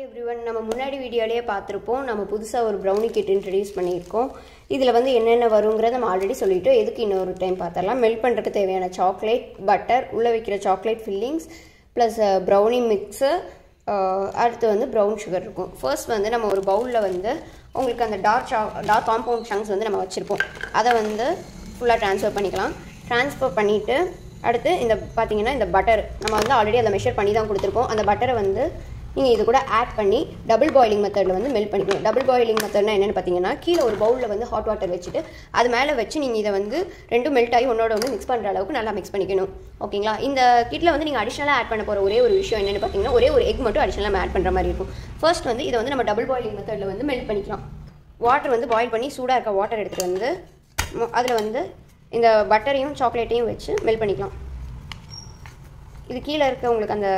everyone, நம்ம முன்னாடி வீடியோலயே பார்த்திருப்போம். நம்ம புதுசா ஒரு brownie kit introduce பண்ணியிருக்கோம். இதுல வந்து என்னென்ன வரும்ங்கறத நம்ம ஆல்ரெடி சொல்லிட்டோம். எதுக்கு இன்னொரு டைம் பார்த்தறலாம். மெல்ட் பண்றதுக்கு தேவையான சாக்லேட், பட்டர், உள்ள வைக்கிற chocolate fillings plus brownie mix, அடுத்து வந்து brown sugar இருக்கும். ஃபர்ஸ்ட் வந்து நம்ம ஒரு பவுல்ல வந்து உங்களுக்கு அந்த டார்க் காம்பவுண்ட் chunks வந்து நம்ம வச்சிருப்போம். அத வந்து ஃபுல்லா ட்ரான்ஸ்ஃபர் பண்ணிக்கலாம். ட்ரான்ஸ்ஃபர் பண்ணிட்டு அடுத்து இந்த பாத்தீங்கன்னா இந்த பட்டர் நம்ம வந்து ஆல்ரெடி அத மெஷர் பண்ணி தான் கொடுத்திருப்போம். அந்த பட்டரை வந்து நீங்க இது கூட ஆட் பண்ணி டபுள் பாயிலிங் மெத்தட்ல வந்து மெல்ட் பண்ணிக்கணும். டபுள் பாயிலிங் மெத்தட்னா என்னன்னு பாத்தீங்கன்னா கீழ ஒரு பவுல்ல வந்து ஹாட் வாட்டர் வச்சிட்டு அது மேல வச்சு நீங்க இத வந்து ரெண்டும் மெல்ட் ஆகி ஒண்ணோட ஒண்ணு mix பண்ற அளவுக்கு நல்லா mix பண்ணிக்கணும். ஓகேங்களா? இந்த கிட்ல வந்து நீங்க அடிஷனலா ஆட் பண்ண போற ஒரே ஒரு விஷயம் என்னன்னு பாத்தீங்கன்னா ஒரே ஒரு எக் மட்டும் அடிஷனலா ஆட் பண்ற மாதிரி இருக்கும். ஃபர்ஸ்ட் வந்து இத வந்து நம்ம டபுள் பாயிலிங் மெத்தட்ல வந்து மெல்ட் பண்ணிக்கலாம். வாட்டர் வந்து பாயில் பண்ணி சூடா இருக்க வாட்டர் எடுத்துட்டு வந்து அதுல வந்து இந்த பட்டரையும் சாக்லேட்டையும் வச்சு மெல்ட் பண்ணிக்கலாம். இது கீழ இருக்க உங்களுக்கு அந்த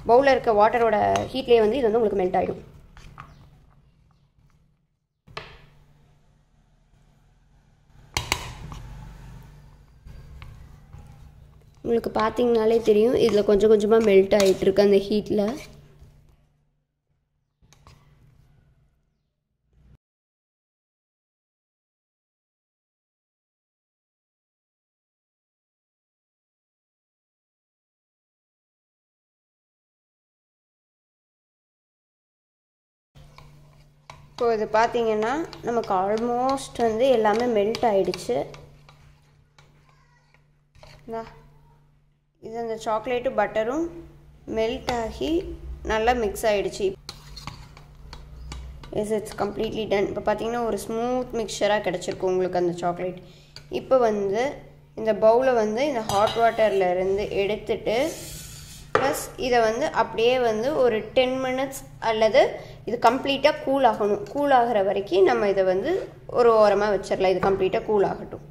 பவுல்ல இருக்க வாட்டரோட ஹீட்லயே வந்து இது வந்து உங்களுக்கு மெல்ட் ஆயிடும். உங்களுக்கு பாத்தீங்கனாலே தெரியும் இதுல கொஞ்சம் கொஞ்சமா மெல்ட் ஆயிட்டு இருக்கு அந்த ஹீட்ல. இப்போ இது பாத்தீங்கன்னா நமக்கு ஆல்மோஸ்ட் வந்து எல்லாமே மெல்ட் ஆயிடுச்சு. இது அந்த சாக்லேட்டும் பட்டரும் மெல்ட் ஆகி நல்லா மிக்ஸ் ஆயிடுச்சு. Yes, it's completely done. இப்போ பார்த்தீங்கன்னா ஒரு ஸ்மூத் மிக்சராக கிடச்சிருக்கும் உங்களுக்கு அந்த சாக்லேட். இப்போ வந்து இந்த பவுலை வந்து இந்த ஹாட் வாட்டரில் இருந்து எடுத்துட்டு ப்ளஸ் இதை வந்து அப்படியே வந்து ஒரு 10 minutes அல்லது இது கம்ப்ளீட்டாக கூல் ஆகணும். கூல் ஆகிற வரைக்கும் நம்ம இதை வந்து ஒரு ஓரமாக வச்சிடலாம். இது கம்ப்ளீட்டாக கூல் ஆகட்டும்.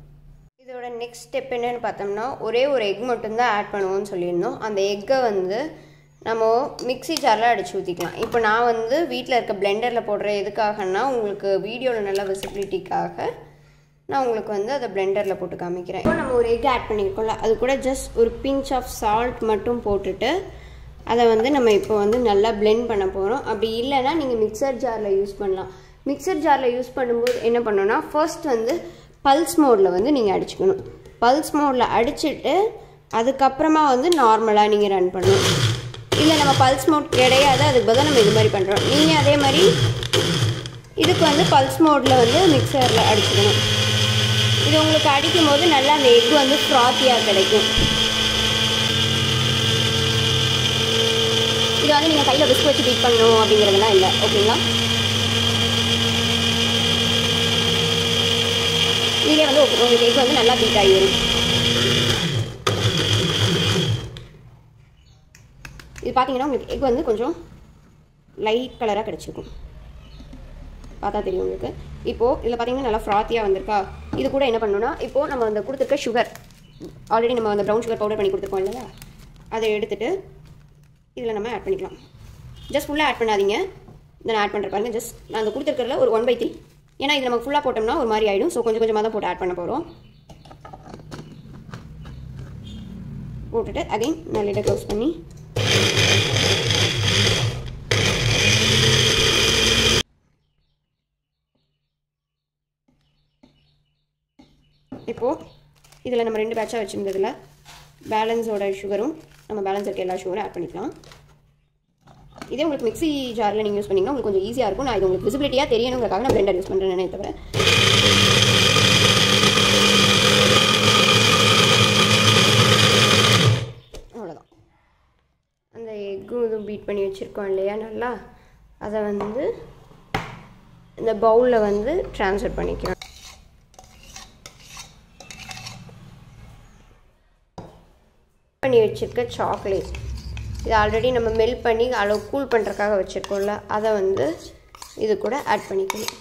இதோட நெக்ஸ்ட் ஸ்டெப் என்னன்னு பார்த்தோம்னா ஒரே ஒரு எக் மட்டும்தான் ஆட் பண்ணுவோம்னு சொல்லியிருந்தோம். அந்த எக்கை வந்து நம்ம மிக்ஸி ஜாரில் அடித்து ஊற்றிக்கலாம். இப்போ நான் வந்து வீட்டில் இருக்க பிளெண்டரில் போடுற எதுக்காகனா உங்களுக்கு வீடியோவில் நல்ல விசிபிலிட்டிக்காக நான் உங்களுக்கு வந்து அதை பிளெண்டரில் போட்டு காமிக்கிறேன். இப்போ நம்ம ஒரு எக் ஆட் பண்ணியிருக்கோம்ல அது கூட ஜஸ்ட் ஒரு பிஞ்ச் ஆஃப் சால்ட் மட்டும் போட்டுட்டு அதை வந்து நம்ம இப்போ வந்து நல்லா பிளெண்ட் பண்ண போகிறோம். அப்படி இல்லைன்னா நீங்கள் மிக்சர் ஜாரில் யூஸ் பண்ணலாம். மிக்சர் ஜாரில் யூஸ் பண்ணும்போது என்ன பண்ணணும்னா ஃபர்ஸ்ட் வந்து பல்ஸ் மோடில் வந்து நீங்கள் அடிச்சுக்கணும். பல்ஸ் மோடில் அடிச்சுட்டு அதுக்கப்புறமா வந்து நார்மலாக நீங்கள் ரன் பண்ணணும். இல்லை நம்ம பல்ஸ் மோட் கிடையாது, அதுக்கு பதிலாக நம்ம இது மாதிரி பண்ணுறோம். நீங்கள் அதே மாதிரி இதுக்கு வந்து பல்ஸ் மோடில் வந்து மிக்சரில் அடிச்சுக்கணும். இது உங்களுக்கு அடிக்கும் போது நல்லா அந்த எக் வந்து ஃப்ராத்தியாக கிடைக்கும். இது வந்து நீங்கள் கையில் விஸ்க் வச்சு பீட் பண்ணணும் அப்படிங்கிறதுலாம் இல்லை. ஓகேங்களா? நீங்களே வந்து உங்களுக்கு எக் வந்து நல்லா பீட் ஆகி வரும். இது பார்த்தீங்கன்னா உங்களுக்கு எக் வந்து கொஞ்சம் லைட் கலராக கிடச்சிருக்கும். பார்த்தா தெரியும் உங்களுக்கு. இப்போது இதில் பார்த்தீங்கன்னா நல்லா ஃப்ராத்தியாக வந்திருக்கா. இது கூட என்ன பண்ணணும்னா இப்போது நம்ம அந்த கொடுத்துருக்க சுகர் ஆல்ரெடி நம்ம அந்த ப்ரௌன் சுகர் பவுடர் பண்ணி கொடுத்துருக்கோம் இல்லையா, அதை எடுத்துகிட்டு இதில் நம்ம ஆட் பண்ணிக்கலாம். ஜஸ்ட் ஃபுல்லாக ஆட் பண்ணாதீங்க. இதை நான் ஆட் பண்ணுற பாருங்க. ஜஸ்ட் நான் அந்த கொடுத்துருக்கிறதுல ஒரு 1/3. ஏன்னா இது நம்ம ஃபுல்லாக போட்டோம்னா ஒரு மாதிரி ஆகிடும். ஸோ கொஞ்சம் கொஞ்சமாக தான் போட்டு ஆட் பண்ண போகிறோம். போட்டுட்டு அகைன் நான் லிட்டை க்ளோஸ் பண்ணி இப்போது இதில் நம்ம 2 பேட்சாக வச்சுருந்ததில் பேலன்ஸோட சுகரும் நம்ம பேலன்ஸ் இருக்க எல்லா சுகரும் ஆட் பண்ணிக்கலாம். இதே உங்களுக்கு மிக்ஸி ஜாரில் நீங்கள் யூஸ் பண்ணிங்கன்னா உங்களுக்கு கொஞ்சம் ஈஸியாக இருக்கும். நான் இது உங்களுக்கு விசிபிலிட்டியாக தெரியணுங்கிறதுக்காக நான் பிளெண்டர் யூஸ் பண்ணுறேன்னே தவிர. அவ்வளோதான். அந்த எக்கும் இதுவும் பீட் பண்ணி வச்சுருக்கோம் இல்லையா நல்லா, அதை வந்து இந்த பவுலில் வந்து ட்ரான்ஸ்ஃபர் பண்ணிக்கிறோம். பண்ணி வச்சுருக்க சாக்லேட் இது ஆல்ரெடி நம்ம மெல்ட் பண்ணி அளவு கூல் பண்ணுறதுக்காக வச்சுருக்கோம்ல, அதை வந்து இது கூட ஆட் பண்ணிக்கணும்.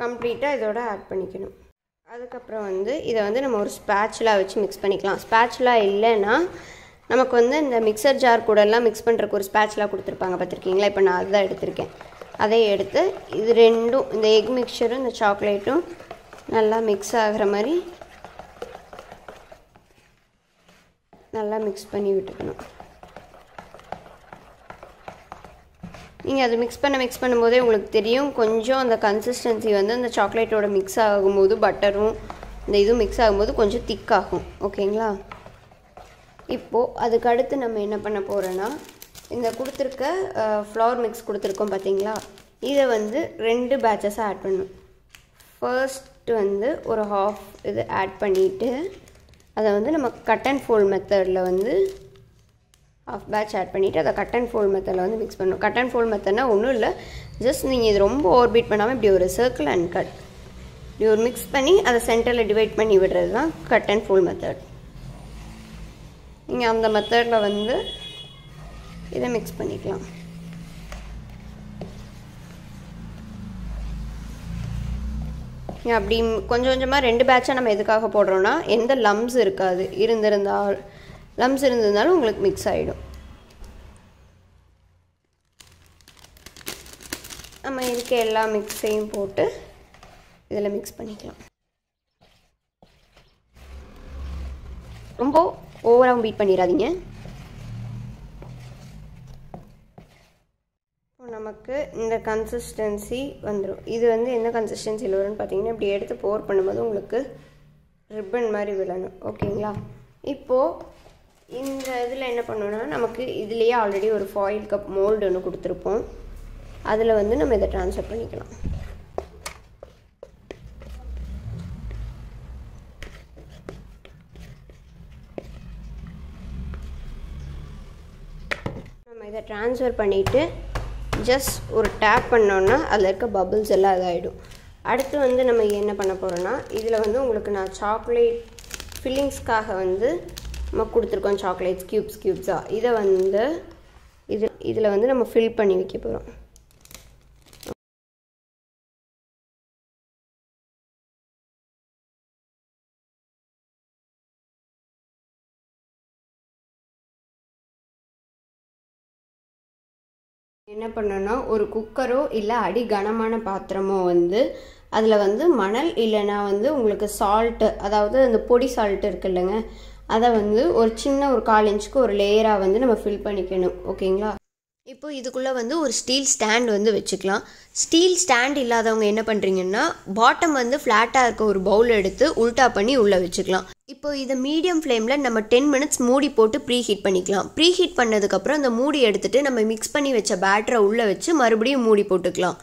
கம்ப்ளீட்டாக இதோட ஆட் பண்ணிக்கணும். அதுக்கப்புறம் வந்து இதை வந்து நம்ம ஒரு ஸ்பேச்சுலா வச்சு மிக்ஸ் பண்ணிக்கலாம். ஸ்பேச்சுலா இல்லைன்னா நமக்கு வந்து இந்த மிக்சர் ஜார் கூடலாம் மிக்ஸ் பண்ணுறதுக்கு ஒரு ஸ்பேச்சுலா கொடுத்துருப்பாங்க பார்த்துருக்கீங்களா. இப்போ நான் அதுதான் எடுத்திருக்கேன். அதை எடுத்து இது ரெண்டும் இந்த எக் மிக்சரும் இந்த சாக்லேட்டும் நல்லா மிக்ஸ் ஆகிற மாதிரி நல்லா மிக்ஸ் பண்ணி விட்டுக்கணும். நீங்கள் அது மிக்ஸ் பண்ணும்போதே உங்களுக்கு தெரியும் கொஞ்சம் அந்த கன்சிஸ்டன்சி வந்து அந்த சாக்லேட்டோட மிக்ஸ் ஆகும்போது பட்டரும் இந்த இதுவும் மிக்ஸ் ஆகும்போது கொஞ்சம் திக்காகும். ஓகேங்களா? இப்போது அதுக்கு அடுத்து நம்ம என்ன பண்ண போகிறோன்னா இந்த கொடுத்துருக்க ஃப்ளவர் மிக்ஸ் கொடுத்துருக்கோம் பார்த்தீங்களா, இதை வந்து 2 பேட்சஸாக ஆட் பண்ணணும். ஃபர்ஸ்ட் வந்து ஒரு ஹாஃப் இது ஆட் பண்ணிவிட்டு அதை வந்து நம்ம கட் அண்ட் ஃபோல்ட் மெத்தடில் வந்து ஹாஃப் பேட்ச் ஆட் பண்ணிவிட்டு அதை கட் அண்ட் ஃபோல்ட் மெத்தடில் வந்து மிக்ஸ் பண்ணணும். கட் அண்ட் ஃபோல்ட் மெத்தட்னா ஒன்றும் இல்லை, ஜஸ்ட் நீங்கள் இது ரொம்ப ஓவர்பீட் பண்ணாமல் இப்படி ஒரு சர்க்கிள் அண்ட் கட் இப்படி ஒரு மிக்ஸ் பண்ணி அதை சென்டரில் டிவைட் பண்ணி விடுறது தான் கட் அண்ட் ஃபோல்ட் மெத்தட். நீங்கள் அந்த மெத்தடில் வந்து இதை மிக்ஸ் பண்ணிக்கலாம். அப்படி கொஞ்சம் கொஞ்சமாக 2 பேட்சாக நம்ம எதுக்காக போடுறோன்னா எந்த லம்ஸ் இருக்காது, லம்ஸ் இருந்திருந்தாலும் உங்களுக்கு மிக்ஸ் ஆகிடும். நம்ம இருக்க எல்லா மிக்ஸையும் போட்டு இதில் மிக்ஸ் பண்ணிக்கலாம். ரொம்ப ஓவராக பீட் பண்ணிடாதீங்க. நமக்கு இந்த கன்சிஸ்டன்சி வந்துடும். இது வந்து என்ன கன்சிஸ்டன்சியில் வரும்னு பார்த்தீங்கன்னா இப்படி எடுத்து போர் பண்ணும்போது உங்களுக்கு ரிப்பன் மாதிரி விழணும். ஓகேங்களா? இப்போது இந்த இதில் என்ன பண்ணோன்னா நமக்கு இதுலேயே ஆல்ரெடி ஒரு ஃபாயில் கப் மோல்டு ஒன்று கொடுத்துருப்போம். அதில் வந்து நம்ம இதை ட்ரான்ஸ்ஃபர் பண்ணிக்கலாம். நம்ம இதை ட்ரான்ஸ்ஃபர் பண்ணிவிட்டு ஜஸ்ட் ஒரு டேப் பண்ணோன்னா அதில் இருக்க பபிள்ஸ் எல்லாம் இதாகிடும். அடுத்து வந்து நம்ம என்ன பண்ண போகிறோன்னா இதில் வந்து உங்களுக்கு நான் சாக்லேட் ஃபில்லிங்ஸ்க்காக வந்து நம்ம கொடுத்துருக்கோம் சாக்லேட்ஸ் க்யூப்ஸாக. இதை வந்து இதில் வந்து நம்ம ஃபில் பண்ணி வைக்க போகிறோம். என்ன பண்ணோன்னா ஒரு குக்கரோ இல்லை அடி கனமான பாத்திரமோ வந்து அதில் வந்து மணல் இல்லைன்னா வந்து உங்களுக்கு சால்ட்டு, அதாவது அந்த பொடி சால்ட்டு இருக்குது இல்லைங்க, அதை வந்து ஒரு சின்ன ஒரு 1/4 இன்ச்சுக்கு ஒரு லேயராக வந்து நம்ம ஃபில் பண்ணிக்கணும். ஓகேங்களா? இப்போ இதுக்குள்ளே வந்து ஒரு ஸ்டீல் ஸ்டாண்ட் வந்து வச்சுக்கலாம். ஸ்டீல் ஸ்டாண்ட் இல்லாதவங்க என்ன பண்ணுறீங்கன்னா பாட்டம் வந்து ஃப்ளாட்டாக இருக்க ஒரு பவுல் எடுத்து உல்ட்டா பண்ணி உள்ளே வச்சுக்கலாம். இப்போ இதை மீடியம் ஃப்ளேமில் நம்ம 10 மினிட்ஸ் மூடி போட்டு ப்ரீ ஹீட் பண்ணிக்கலாம். ப்ரீ ஹீட் பண்ணதுக்கப்புறம் அந்த மூடி எடுத்துகிட்டு நம்ம மிக்ஸ் பண்ணி வச்ச பேட்டரை உள்ளே வச்சு மறுபடியும் மூடி போட்டுக்கலாம்.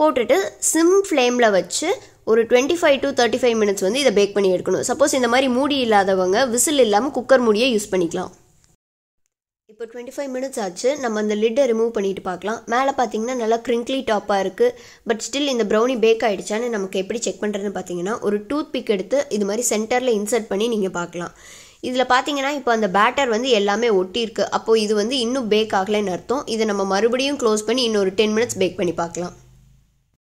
போட்டுட்டு சிம் ஃப்ளேமில் வச்சு ஒரு 25 to 35 மினிட்ஸ் வந்து இதை பேக் பண்ணி எடுக்கணும். சப்போஸ் இந்த மாதிரி மூடி இல்லாதவங்க விசில் இல்லாமல் குக்கர் மூடியை யூஸ் பண்ணிக்கலாம். இப்போ 25 மினிட்ஸ் ஆச்சு. நம்ம அந்த லிட்டை ரிமூவ் பண்ணிட்டு பார்க்கலாம். மேலே பார்த்தீங்கன்னா நல்லா க்ரிங்க்லி டாப்பாக இருக்குது. பட் ஸ்டில் இந்த ப்ரௌனி பேக் ஆகிடுச்சான்னு நமக்கு எப்படி செக் பண்ணுறதுன்னு பார்த்தீங்கன்னா ஒரு டூத் பிக் எடுத்து இது மாதிரி சென்டரில் இன்சர்ட் பண்ணி நீங்கள் பார்க்கலாம். இதில் பார்த்தீங்கன்னா இப்போ அந்த பேட்டர் வந்து எல்லாமே ஒட்டியிருக்கு. அப்போது இது வந்து இன்னும் பேக் ஆகலைன்னு அர்த்தம். இதை நம்ம மறுபடியும் க்ளோஸ் பண்ணி இன்னொரு 10 மினிட்ஸ் பேக் பண்ணி பார்க்கலாம்.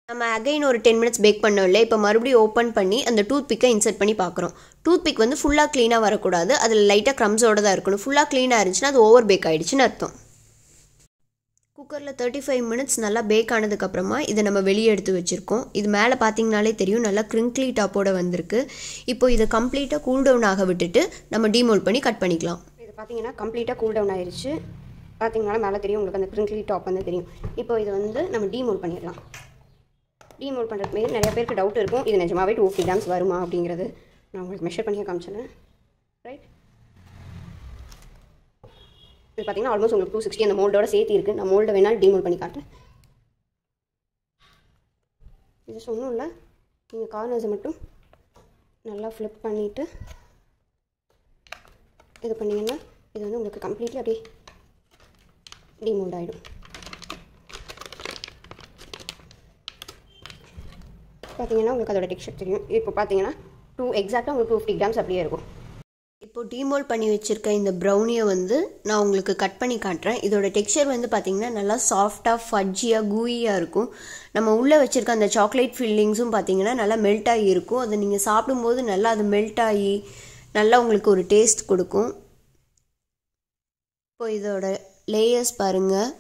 நம்ம அகைன் ஒரு 10 மினிட்ஸ் பேக் பண்ணோம் இல்லை, இப்போ மறுபடியும் ஓப்பன் பண்ணி அந்த டூத் பிக்கை இன்சர்ட் பண்ணி பார்க்குறோம். டூத் பிக் வந்து ஃபுல்லாக க்ளீனாக வரக்கூடாது, அதில் லைட்டாக க்ரம்ஸோடு தான் இருக்கணும். ஃபுல்லாக க்ளீனாக இருந்துச்சுன்னா அது ஓவர் பேக் ஆகிடுச்சுன்னு அர்த்தம். குக்கரில் 35 மினிட்ஸ் நல்லா பேக் ஆனதுக்கப்புறமா இதை நம்ம வெளியே எடுத்து வச்சுருக்கோம். இது மேலே பார்த்தீங்கனாலே தெரியும் நல்லா க்ரிங்க்லி டாப்போடு வந்திருக்கு. இப்போ இதை கம்ப்ளீட்டாக கூல் டவுன் ஆக விட்டுட்டு நம்ம டீமோல்ட் பண்ணி கட் பண்ணிக்கலாம். இது பார்த்தீங்கன்னா கம்ப்ளீட்டாக கூல் டவுன் ஆயிடுச்சு. பார்த்தீங்கன்னா மேலே தெரியும் உங்களுக்கு அந்த க்ரிங்க்லி டாப் வந்து தெரியும். இப்போ இதை வந்து நம்ம டீமோல்ட் பண்ணிடலாம். டீமோல்ட் பண்ணுறதுக்கு மாரி நிறைய பேருக்கு டவுட் இருக்கும், இது நிஜமாவே 250 கிராம்ஸ் வருமா அப்படிங்கிறது. நான் உங்களுக்கு மெஷர் பண்ணியே காமிச்சேன். ரைட், இது பார்த்தீங்கன்னா ஆல்மோஸ்ட் உங்களுக்கு 260 அந்த மோல்டோட சேர்த்து இருக்குது. நான் மோல்டை வேணாலும் டீமோல்ட் பண்ணி காட்டுறேன். இது ஒன்றும் இல்லை, நீங்கள் கார்னர்ஸை மட்டும் நல்லா ஃப்ளிப் பண்ணிவிட்டு இது பண்ணிங்கன்னா இது வந்து உங்களுக்கு கம்ப்ளீட்லி அப்படியே டீமோல்ட் ஆகிடும். பார்த்தீங்கன்னா உங்களுக்கு அதோட டெக்ஸ்சர் தெரியும். இப்போ பார்த்தீங்கன்னா எக்ஸாக்டாக உங்களுக்கு 250 கிராம்ஸ் அப்படியே இருக்கும். இப்போ டீமோல்ட் பண்ணி வச்சுருக்க இந்த ப்ரௌனியை வந்து நான் உங்களுக்கு கட் பண்ணி காட்டுறேன். இதோட டெக்ஸ்சர் வந்து பார்த்திங்கன்னா நல்லா சாஃப்டாக ஃபட்ஜியாக கூயியாக இருக்கும். நம்ம உள்ளே வச்சுருக்க அந்த சாக்லேட் ஃபில்லிங்ஸும் பார்த்திங்கன்னா நல்லா மெல்ட் ஆகி இருக்கும். அதை நீங்கள் சாப்பிடும்போது நல்லா அது மெல்ட் ஆகி நல்லா உங்களுக்கு ஒரு டேஸ்ட் கொடுக்கும். இப்போ இதோட லேயர்ஸ் பாருங்கள்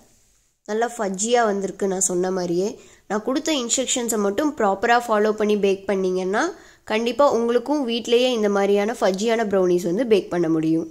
நல்லா ஃபட்ஜியாக வந்திருக்கு. நான் சொன்ன மாதிரியே நான் கொடுத்த இன்ஸ்ட்ரக்ஷன்ஸை மட்டும் ப்ராப்பராக ஃபாலோ பண்ணி பேக் பண்ணிங்கன்னா கண்டிப்பாக உங்களுக்கும் வீட்டிலேயே இந்த மாதிரியான ஃபட்ஜியான ப்ரௌனிஸ் வந்து பேக் பண்ண முடியும்.